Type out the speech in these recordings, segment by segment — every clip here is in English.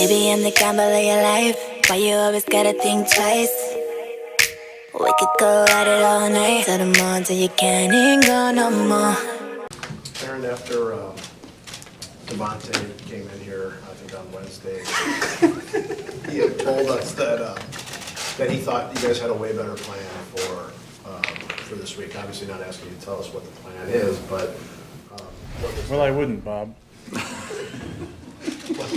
Baby, I'm the gamble of your life. Why you always gotta think twice? We could go at it all night till the morning till you can't even go no more. Aaron, after Devontae came in here, I think on Wednesday, he had told us that he thought you guys had a way better plan for this week. Obviously, not asking you to tell us what the plan is, but well, I wouldn't, Bob.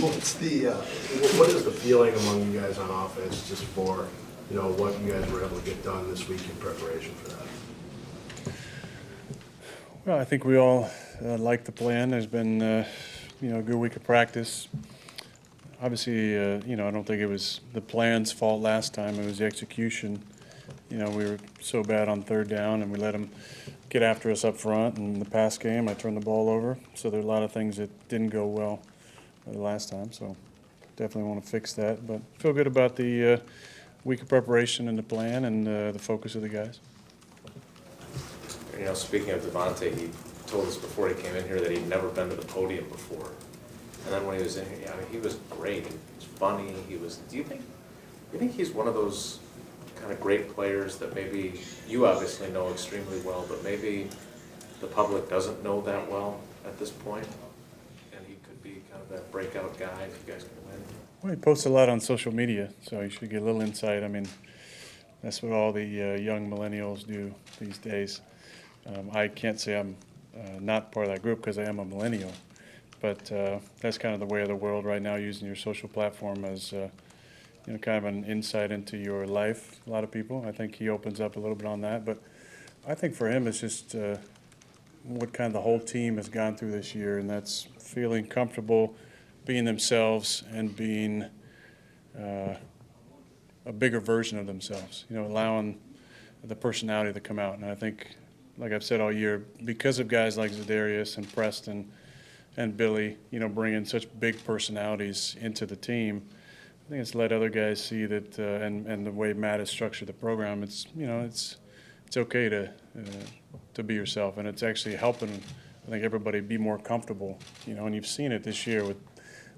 What is the feeling among you guys on offense, just for what you guys were able to get done this week in preparation for that? Well, I think we all like the plan. There's been a good week of practice. Obviously, I don't think it was the plan's fault last time. It was the execution. We were so bad on third down, and we let them get after us up front. And in the pass game, I turned the ball over. So there are a lot of things that didn't go well the last time. So definitely want to fix that. But feel good about the week of preparation and the plan and the focus of the guys. Speaking of Devontae, he told us before he came in here that he'd never been to the podium before. And then when he was in here, he was great. He was funny. Do you think he's one of those kind of great players that maybe you obviously know extremely well, but maybe the public doesn't know that well at this point? And he could be kind of that breakout guy if you guys can win. Well, he posts a lot on social media, so you should get a little insight. I mean, that's what all the young millennials do these days. I can't say I'm not part of that group because I am a millennial, but that's kind of the way of the world right now, using your social platform as kind of an insight into your life. A lot of people, I think he opens up a little bit on that, but I think for him it's just what kind of the whole team has gone through this year, and that's feeling comfortable being themselves and being a bigger version of themselves, allowing the personality to come out. And I think, like I've said all year, because of guys like Zadarius and Preston and Billy, bringing such big personalities into the team, I think it's let other guys see that, and the way Matt has structured the program, it's okay to be yourself, and it's actually helping, I think, everybody be more comfortable, and you've seen it this year with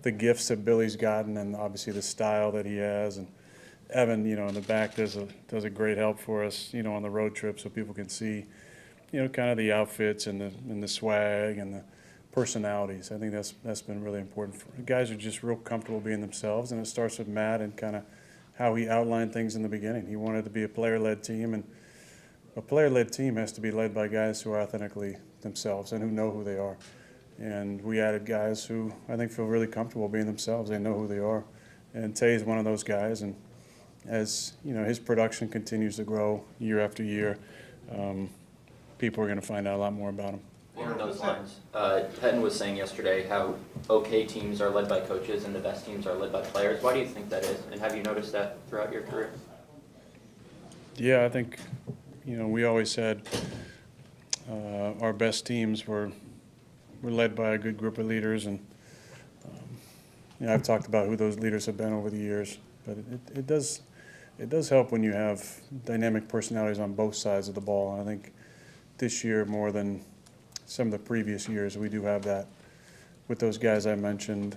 the gifts that Billy's gotten, and obviously the style that he has, and Evan, in the back does a great help for us, on the road trip, so people can see, kind of the outfits and the swag and the personalities. I think that's been really important. The guys are just real comfortable being themselves, and it starts with Matt and kind of how he outlined things in the beginning. He wanted to be a player-led team, and a player-led team has to be led by guys who are authentically themselves and who know who they are. And we added guys who I think feel really comfortable being themselves. They know who they are. And Tay is one of those guys, and as his production continues to grow year after year, people are going to find out a lot more about him. Along those lines, Pettin was saying yesterday how okay teams are led by coaches and the best teams are led by players. Why do you think that is? And have you noticed that throughout your career? Yeah, I think, we always said our best teams were led by a good group of leaders. And, I've talked about who those leaders have been over the years. But it does help when you have dynamic personalities on both sides of the ball. And I think this year, more than some of the previous years, we do have that with those guys I mentioned,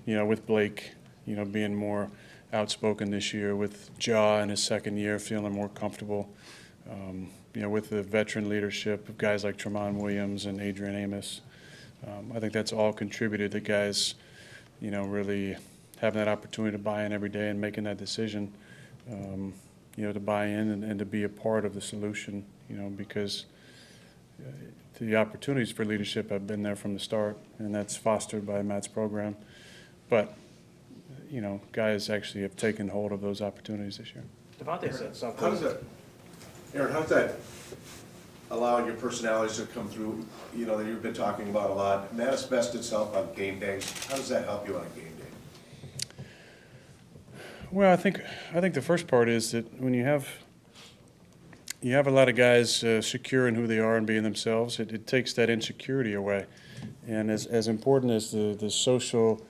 with Blake, being more outspoken this year, with Ja in his second year feeling more comfortable, with the veteran leadership of guys like Tramon Williams and Adrian Amos. I think that's all contributed to guys, really having that opportunity to buy in every day and making that decision, to buy in and to be a part of the solution, because the opportunities for leadership have been there from the start, and that's fostered by Matt's program. But, guys actually have taken hold of those opportunities this year. Devontae said something. Aaron, how's that allowing your personalities to come through, that you've been talking about a lot, manifest itself on game days? How does that help you on a game day? Well, I think the first part is that when you have a lot of guys secure in who they are and being themselves, it takes that insecurity away. And as important as the social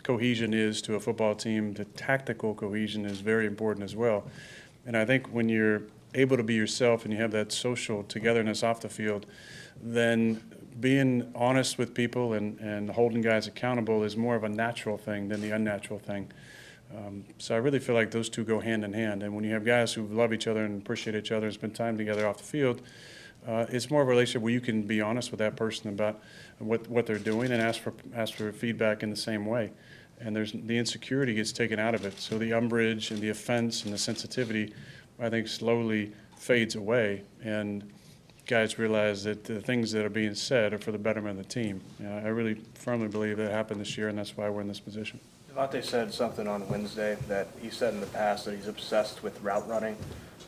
cohesion is to a football team, the tactical cohesion is very important as well. And I think when you're able to be yourself and you have that social togetherness off the field, then being honest with people and holding guys accountable is more of a natural thing than the unnatural thing. So I really feel like those two go hand in hand. And when you have guys who love each other and appreciate each other and spend time together off the field, it's more of a relationship where you can be honest with that person about what they're doing and ask for feedback in the same way. And the insecurity gets taken out of it. So the umbrage and the offense and the sensitivity, I think, slowly fades away. And guys realize that the things that are being said are for the betterment of the team. I really firmly believe that happened this year, and that's why we're in this position. Devontae said something on Wednesday that he said in the past that he's obsessed with route running.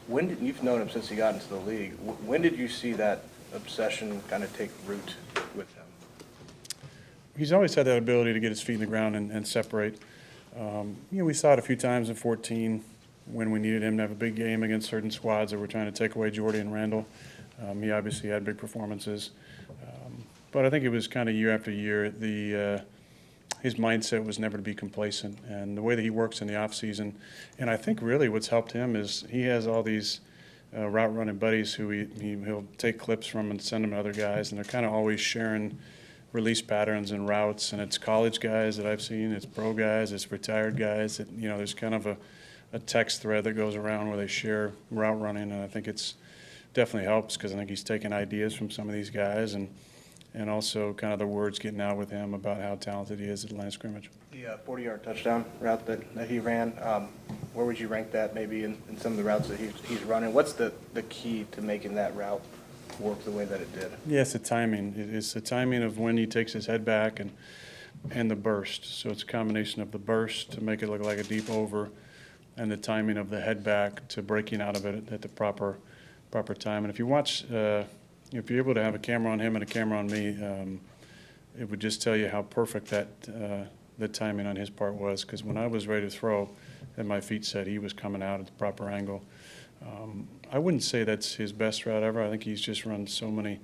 You've known him since he got into the league. When did you see that obsession kind of take root with him? He's always had that ability to get his feet in the ground and separate. We saw it a few times in 2014 when we needed him to have a big game against certain squads that were trying to take away Jordy and Randall. He obviously had big performances. But I think it was kind of year after year. His mindset was never to be complacent, and the way that he works in the offseason. And I think really what's helped him is he has all these route running buddies who he'll take clips from and send them to other guys, and they're kind of always sharing release patterns and routes. And it's college guys that I've seen, it's pro guys, it's retired guys. There's kind of a text thread that goes around where they share route running, and I think it's definitely helps because I think he's taking ideas from some of these guys and also kind of the words getting out with him about how talented he is at the line of scrimmage. The 40-yard touchdown route that he ran, where would you rank that maybe in some of the routes that he's running? What's the key to making that route work the way that it did? Yeah, it's the timing. It's the timing of when he takes his head back and the burst. So it's a combination of the burst to make it look like a deep over and the timing of the head back to breaking out of it at the proper time. And if you watch if you're able to have a camera on him and a camera on me, it would just tell you how perfect the timing on his part was. Because when I was ready to throw and my feet set, he was coming out at the proper angle. I wouldn't say that's his best route ever. I think he's just run so many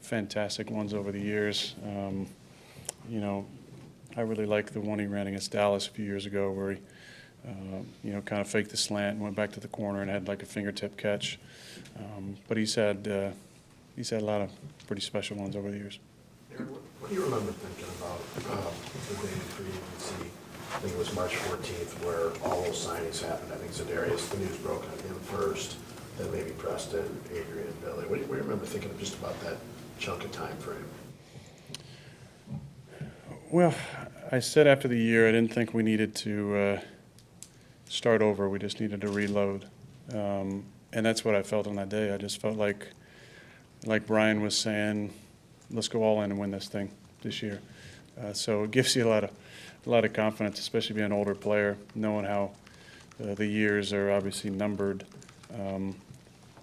fantastic ones over the years. I really like the one he ran against Dallas a few years ago where he kind of faked the slant and went back to the corner and had like a fingertip catch. But he's had a lot of pretty special ones over the years. Aaron, what do you remember thinking about the day in free agency? I think it was March 14th where all those signings happened. I think Za'Darius, the news broke on him first, then maybe Preston, Adrian, Billy. What do you remember thinking just about that chunk of time frame? Well, I said after the year I didn't think we needed to start over. We just needed to reload. And that's what I felt on that day. I just felt like Brian was saying, let's go all in and win this thing this year. So it gives you a lot of confidence, especially being an older player, knowing how the years are obviously numbered.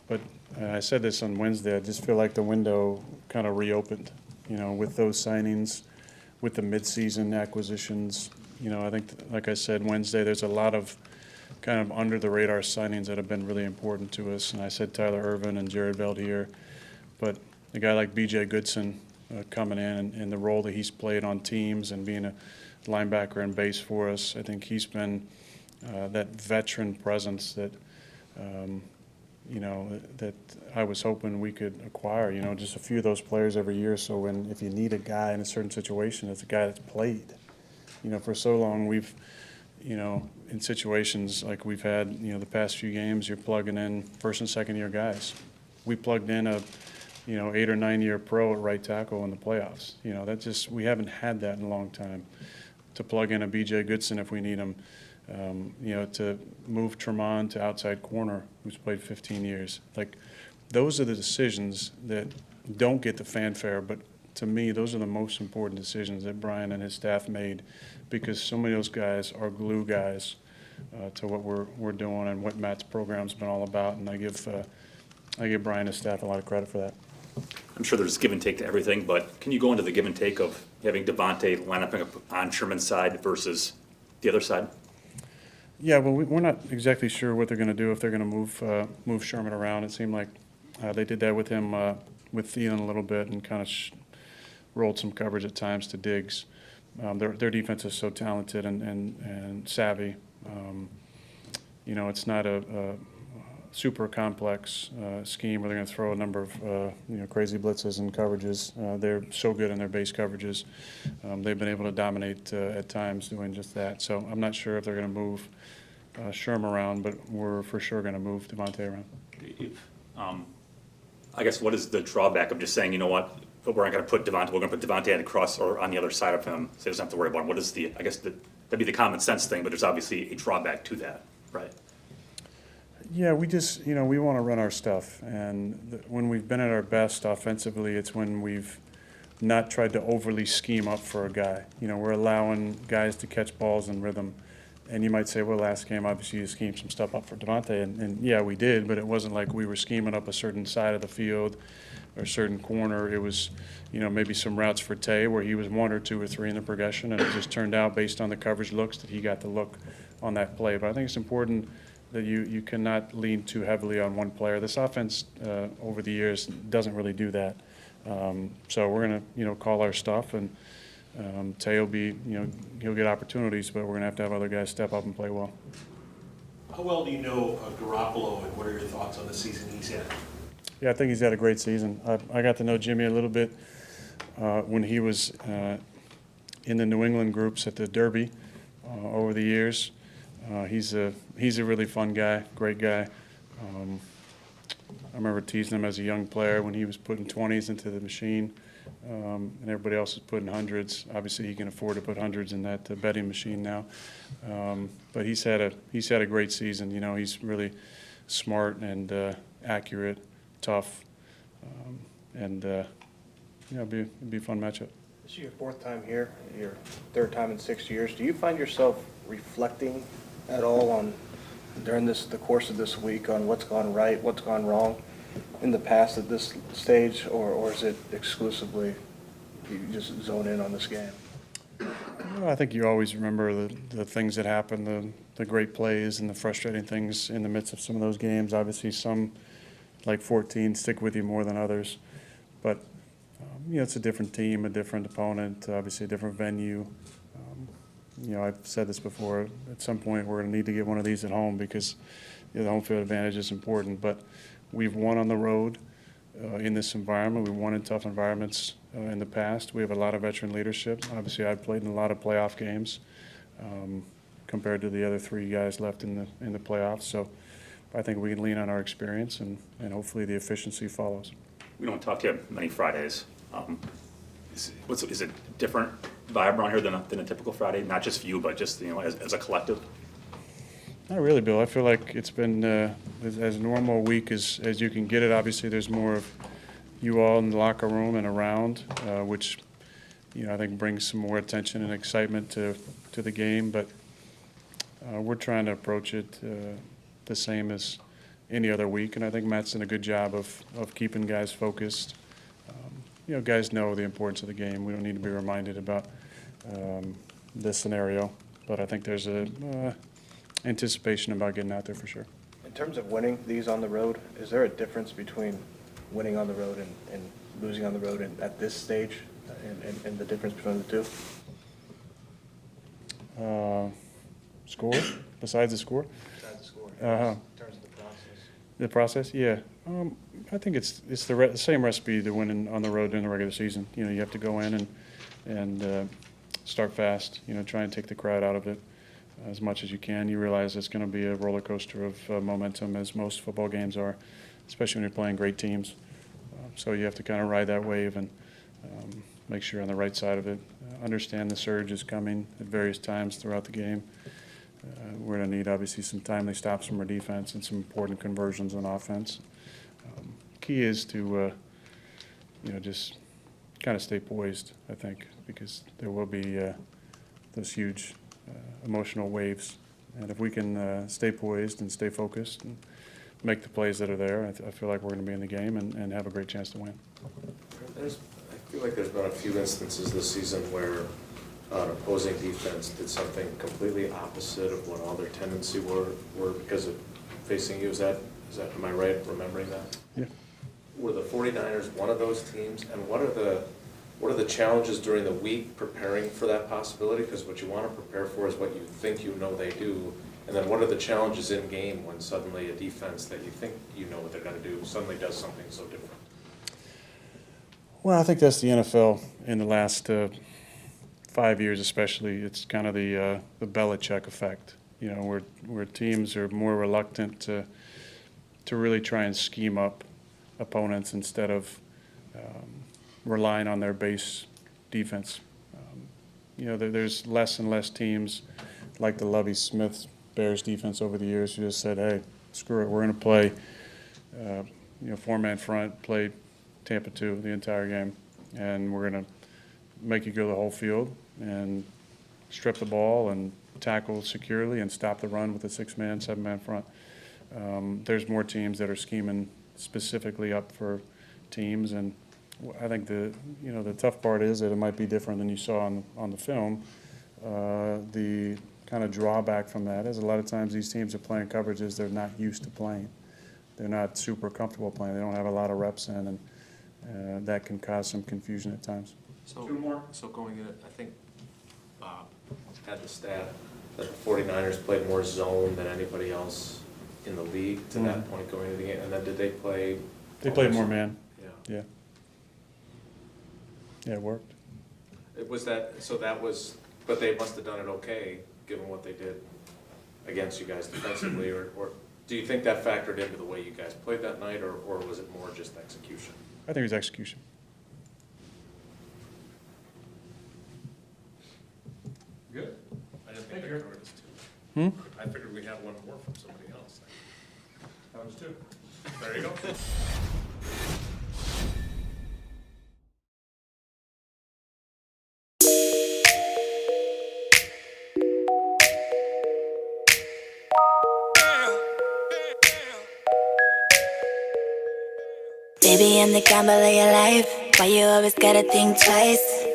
But I said this on Wednesday, I just feel like the window kind of reopened, with those signings, with the midseason acquisitions. I think, like I said Wednesday, there's a lot of kind of under-the-radar signings that have been really important to us. And I said Tyler Ervin and Jared Veldheer. But a guy like B.J. Goodson coming in and the role that he's played on teams and being a linebacker and base for us, I think he's been that veteran presence that, that I was hoping we could acquire, just a few of those players every year. So if you need a guy in a certain situation, it's a guy that's played. For so long we've, in situations like we've had, the past few games, you're plugging in first and second year guys. We plugged in a 8 or 9 year pro at right tackle in the playoffs. We haven't had that in a long time. To plug in a B.J. Goodson if we need him, to move Tremont to outside corner, who's played 15 years. Those are the decisions that don't get the fanfare, but to me, those are the most important decisions that Brian and his staff made, because so many of those guys are glue guys to what we're doing and what Matt's program's been all about, and I give Brian and his staff a lot of credit for that. I'm sure there's give and take to everything, but can you go into the give and take of having Devontae line up on Sherman's side versus the other side? Yeah, well, we're not exactly sure what they're going to do, if they're going to move Sherman around. It seemed like they did that with him, with Thielen a little bit, and kind of rolled some coverage at times to Diggs. Their defense is so talented and savvy. It's not a super complex scheme where they're going to throw a number of crazy blitzes and coverages. They're so good in their base coverages. They've been able to dominate at times doing just that. So I'm not sure if they're going to move Sherm around, but we're for sure going to move Devontae around. I guess what is the drawback of just saying, you know what, we're not going to put Devontae, we're going to put Devontae across or on the other side of him, so he doesn't have to worry about him. What is the, I guess that'd be the common sense thing, but there's obviously a drawback to that, right? Yeah, we just, we want to run our stuff. And when we've been at our best offensively, it's when we've not tried to overly scheme up for a guy. We're allowing guys to catch balls in rhythm. And you might say, well, last game, obviously, you schemed some stuff up for Devontae. And yeah, we did, but it wasn't like we were scheming up a certain side of the field or a certain corner. It was, maybe some routes for Tay where he was 1 or 2 or 3 in the progression. And it just turned out, based on the coverage looks, that he got the look on that play. But I think it's important that you cannot lean too heavily on one player. This offense over the years doesn't really do that. So we're going to, call our stuff, and Tay will be, he'll get opportunities, but we're going to have other guys step up and play well. How well do you know Garoppolo, and what are your thoughts on the season he's had? Yeah, I think he's had a great season. I got to know Jimmy a little bit when he was in the New England groups at the Derby over the years. He's a really fun guy, great guy. I remember teasing him as a young player when he was putting 20s into the machine, and everybody else was putting hundreds. Obviously, he can afford to put hundreds in that betting machine now. But he's had a great season. He's really smart and accurate, tough, and it'll be a fun matchup. This is your 4th time here, your 3rd time in 6 years. Do you find yourself reflecting at all on, during the course of this week, on what's gone right, what's gone wrong in the past at this stage, or is it exclusively you just zone in on this game? I think you always remember the things that happen, the great plays and the frustrating things in the midst of some of those games. Obviously, some, like 14, stick with you more than others. But, it's a different team, a different opponent, obviously a different venue. I've said this before, at some point we're going to need to get one of these at home because the home field advantage is important. But we've won on the road in this environment. We've won in tough environments in the past. We have a lot of veteran leadership. Obviously, I've played in a lot of playoff games compared to the other 3 guys left in the playoffs. So I think we can lean on our experience, and hopefully the efficiency follows. We don't talk to you many Fridays. Is it different vibe around here than a typical Friday? Not just for you, but just as a collective? Not really, Bill. I feel like it's been as normal a week as you can get it. Obviously, there's more of you all in the locker room and around, which I think brings some more attention and excitement to the game. But we're trying to approach it the same as any other week, and I think Matt's done a good job of keeping guys focused. Guys know the importance of the game. We don't need to be reminded about this scenario, but I think there's a anticipation about getting out there for sure. In terms of winning these on the road, is there a difference between winning on the road and losing on the road at this stage, and the difference between the two? Score? Besides the score? Besides the score, in terms of the process. The process? Yeah. I think it's the same recipe to winning on the road during the regular season. You have to go in and start fast, try and take the crowd out of it as much as you can. You realize it's going to be a roller coaster of momentum, as most football games are, especially when you're playing great teams. So you have to kind of ride that wave and make sure you're on the right side of it. Understand the surge is coming at various times throughout the game. We're going to need, obviously, some timely stops from our defense and some important conversions on offense. Key is to, just kind of stay poised, I think, because there will be those huge emotional waves. And if we can stay poised and stay focused and make the plays that are there, I feel like we're going to be in the game and have a great chance to win. I feel like there's been a few instances this season where an opposing defense did something completely opposite of what all their tendency were because of facing you. Am I right remembering that? Yeah. Were the 49ers one of those teams? And what are the challenges during the week preparing for that possibility? Because what you want to prepare for is what you think they do, And then what are the challenges in game when suddenly a defense that you think you know what they're going to do suddenly does something so different? Well, I think that's the NFL in the last 5 years, especially. It's kind of the Belichick effect. You know, where teams are more reluctant to really try and scheme up opponents instead of relying on their base defense. You know, there's less and less teams like the Lovie Smith Bears defense over the years who just said, hey, screw it, we're going to play, four-man front, play Tampa 2 the entire game, and we're going to make you go the whole field and strip the ball and tackle securely and stop the run with a six-man, seven-man front. There's more teams that are scheming specifically up for teams, and I think the tough part is that it might be different than you saw on the film. The kind of drawback from that is a lot of times these teams are playing coverages they're not used to playing. They're not super comfortable playing. They don't have a lot of reps in, and that can cause some confusion at times. So, so going in, I think Bob had the stat that the 49ers played more zone than anybody else in the league to that point going into the game. And then did they play? They played more man. Yeah. Yeah, it worked. It was that, so that was, but they must have done it okay, given what they did against you guys defensively, or do you think that factored into the way you guys played that night, or was it more just execution? I think it was execution. Good. I didn't think I covered this too. I figured we'd have one more from somebody else. That was two. There you go. Baby, I'm the gamble of your life. Why you always gotta think twice?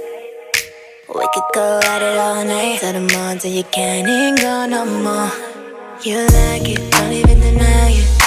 We could go at it all night till the morning till you can't even go no more. You like it, don't even deny it.